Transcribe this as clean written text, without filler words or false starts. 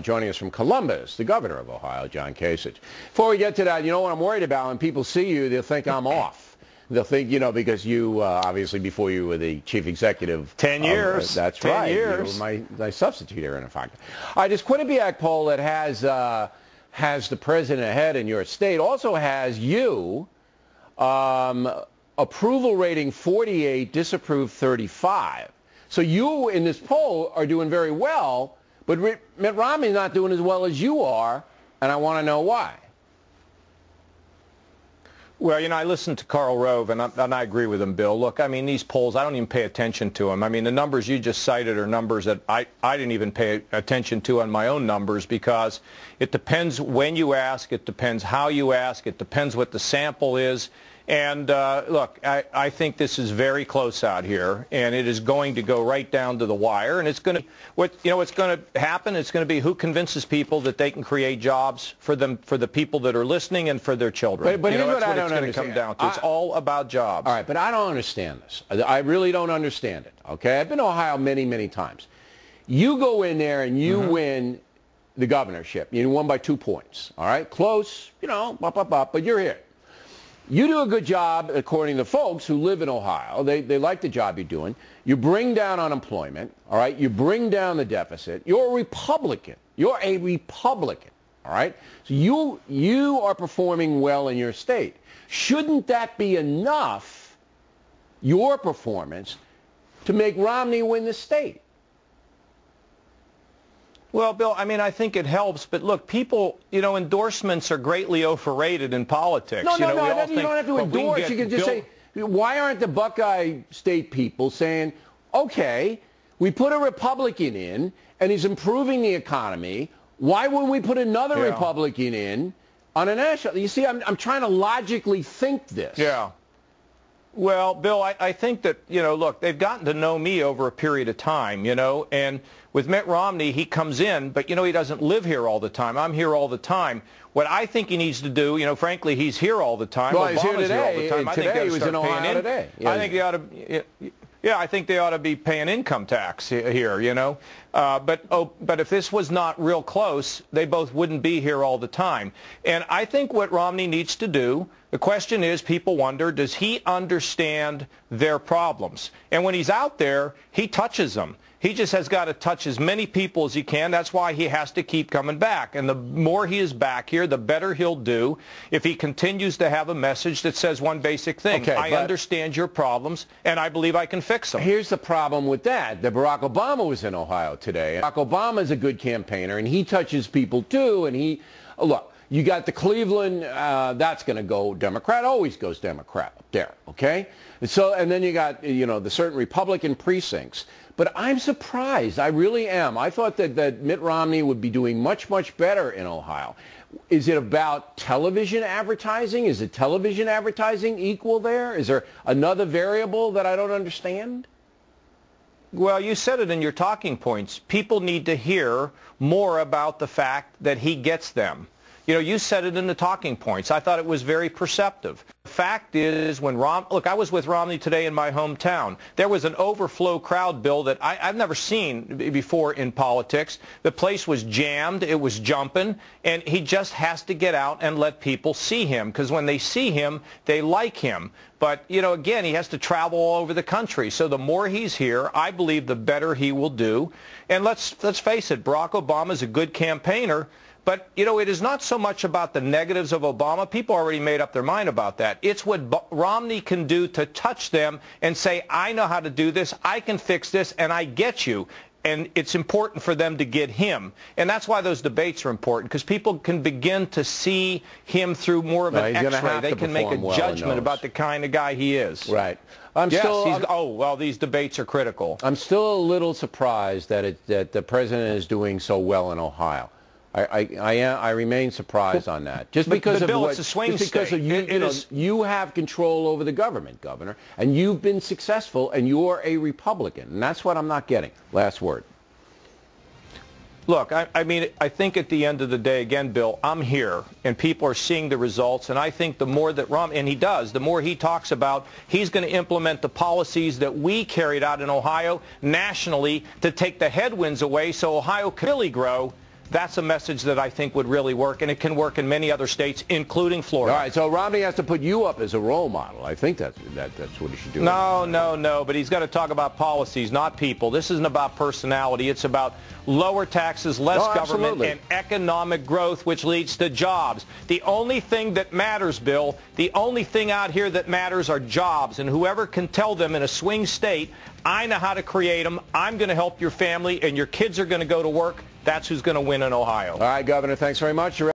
joining us from Columbus, the governor of Ohio, John Kasich. Before we get to that, you know what I'm worried about? When people see you, they'll think I'm off. They'll think, you know, because you, obviously, before you were the chief executive. 10 years. That's 10 right. years. You were my substitute here, in fact. All right, this Quinnipiac poll that has the president ahead in your state also has you approval rating 48, disapprove 35. So you, in this poll, are doing very well, but Mitt Romney's not doing as well as you are, and I want to know why. Well, you know, I listened to Karl Rove, and I agree with him, Bill. Look, I mean, these polls, I don't even pay attention to them. I mean, the numbers you just cited are numbers that I didn't even pay attention to on my own numbers, because it depends when you ask, it depends how you ask, it depends what the sample is. And look, I think this is very close out here, and it is going to go right down to the wire. And it's going to, what's going to happen? It's going to be who convinces people that they can create jobs for them, for the people that are listening, and for their children. But here's what I don't understand. It's going to come down to. It's all about jobs. All right, but I don't understand this. I really don't understand it. Okay, I've been to Ohio many, many times. You go in there and you win the governorship. You won by 2 points. All right, close. You know, but you're here. You do a good job, according to folks who live in Ohio. They like the job you're doing. You bring down unemployment, all right? You bring down the deficit. You're a Republican. You're a Republican, all right? So you are performing well in your state. Shouldn't that be enough, your performance, to make Romney win the state? Well, Bill, I mean, I think it helps, but look, people, you know, endorsements are greatly overrated in politics. No, you know, you don't have to endorse. You can just say, why aren't the Buckeye State people saying, okay, we put a Republican in, and he's improving the economy. Why wouldn't we put another Republican in on a national? You see, I'm trying to logically think this. Yeah. Well, Bill, I think that, you know, look, they've gotten to know me over a period of time, you know, and with Mitt Romney, he comes in, but, you know, he doesn't live here all the time. I'm here all the time. What I think he needs to do, you know, frankly, he's here all the time. Well, he's here today. Here all the time. Today he was in Ohio today. Yeah. I think he ought to... Yeah, I think they ought to be paying income tax here, you know. But if this was not real close, they both wouldn't be here all the time. And I think what Romney needs to do, the question is, people wonder, does he understand their problems? And when he's out there, he touches them. He just has got to touch as many people as he can. That's why he has to keep coming back. And the more he is back here, the better he'll do if he continues to have a message that says one basic thing. Okay, I understand your problems, and I believe I can fix them. Here's the problem with that. That Barack Obama was in Ohio today. Barack Obama is a good campaigner, and he touches people too. And he, look, you got the Cleveland, that's going to go Democrat, always goes Democrat up there, okay? And then you got, you know, the certain Republican precincts. But I'm surprised. I really am. I thought that Mitt Romney would be doing much, much better in Ohio. Is it about television advertising? Is it television advertising equal there? Is there another variable that I don't understand? Well, you said it in your talking points. People need to hear more about the fact that he gets them. You know, you said it in the talking points. I thought it was very perceptive. The fact is, look, I was with Romney today in my hometown. There was an overflow crowd, Bill, that I've never seen before in politics. The place was jammed. It was jumping. And he just has to get out and let people see him, because when they see him, they like him. But, you know, again, he has to travel all over the country. So the more he's here, I believe the better he will do. And let's face it, Barack Obama is a good campaigner. But, you know, it is not so much about the negatives of Obama. People already made up their mind about that. It's what Romney can do to touch them and say, I know how to do this, I can fix this, and I get you. And it's important for them to get him. And that's why those debates are important, because people can begin to see him through more of an X-ray. They can make a judgment about the kind of guy he is. Right. Oh, well, these debates are critical. I'm still a little surprised that the president is doing so well in Ohio. I remain surprised on that. Just because of Bill, it's a swing state. You have control over the government, Governor, and you've been successful, and you're a Republican, and that's what I'm not getting. Last word. Look, I mean, I think at the end of the day, again, Bill, I'm here, and people are seeing the results, and I think the more that and he does, the more he talks about he's going to implement the policies that we carried out in Ohio nationally to take the headwinds away so Ohio can really grow. That's a message that I think would really work, and it can work in many other states, including Florida. All right, so Romney has to put you up as a role model. I think that's what he should do. No, but he's got to talk about policies, not people. This isn't about personality. It's about lower taxes, less government, and economic growth, which leads to jobs. The only thing that matters, Bill, the only thing out here that matters are jobs, and whoever can tell them in a swing state, I know how to create them, I'm going to help your family, and your kids are going to go to work, that's who's going to win in Ohio. All right, Governor, thanks very much.